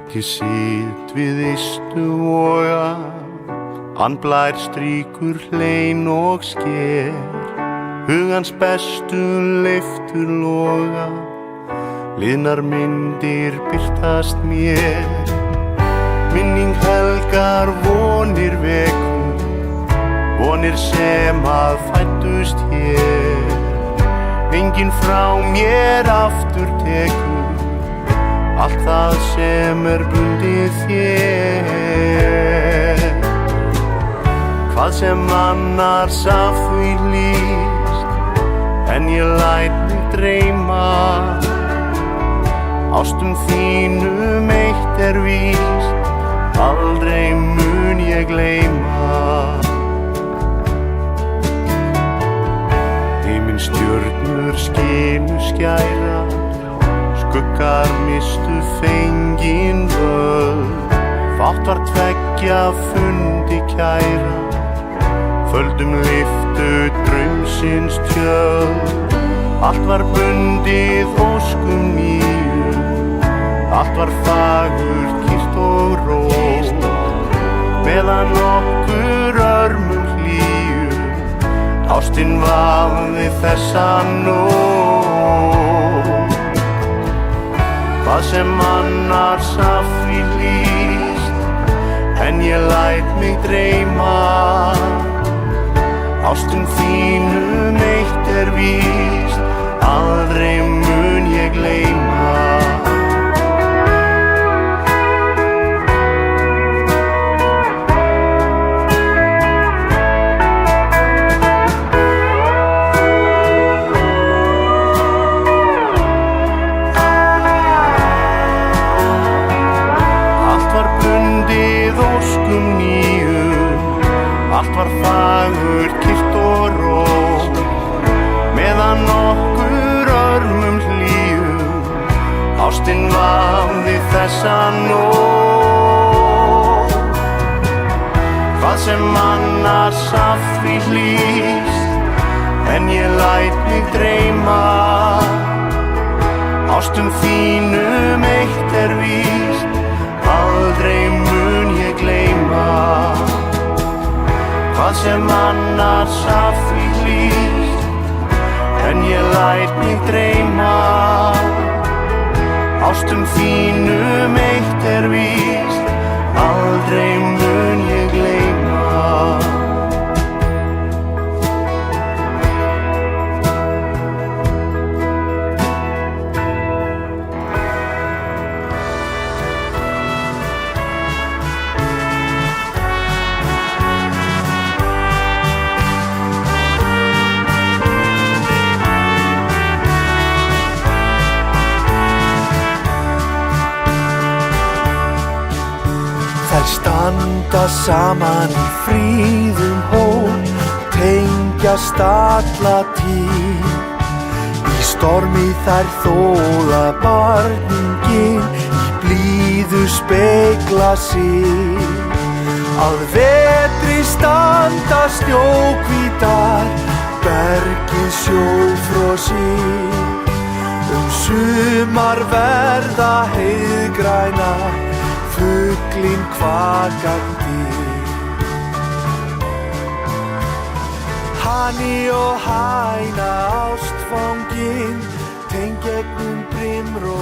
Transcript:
Úti sit við ystu voga, hann blær stríkur hlein og sker, hugans bestu leiftur loga, liðnar myndir birtast mér. Minning helgar vonir vekur, vonir sem að fæddust hér. Enginn frá mér aftur tekur, allt það sem bundið þér. Hvað sem annars af því líst, en ég læt mig dreyma. Ástum þínum eitt víst, aldrei mun ég gleyma. Himinn stjörnur skínu skærar, skuggar mistu fengin völd. Fátt var tveggja fundi kæra, földum lyftu draumsins tjöld. Allt var bundið óskum nýjum, allt var fagurt, kyrrt og rót. Meðan okkur örmum hlýjum, ástin vafði þessa nótt. Hvað sem annars af því líst, en ég læt mig dreyma. Ástin þínum eitt víst, aldrei mun ég gleyma. Allt var fagurt, kyrrt og rót. Meðan okkur örmum hlýjum, ástin vafði þessa nótt. Hvað sem annars af því hlýst, en ég læt mig dreyma. Ástum þínum eitt víst, aldrei mun ég gleyma. Hvað sem annars af því hlýst, en ég læt mig dreyma. Ástum þínum eitt víst, aldrei mun ég gleyma. Þær standa saman í fríðum hóp, tengjast alla tíð. Í stormi þær þola barningin, í blíðu spegla sig. Að vetri standa snjóhvítar, bergið sjófrosið. Sumar verða heiðgrænar, fuglinn kvakandi. Hani og hæna ástfangin, tengd gegnum brimró.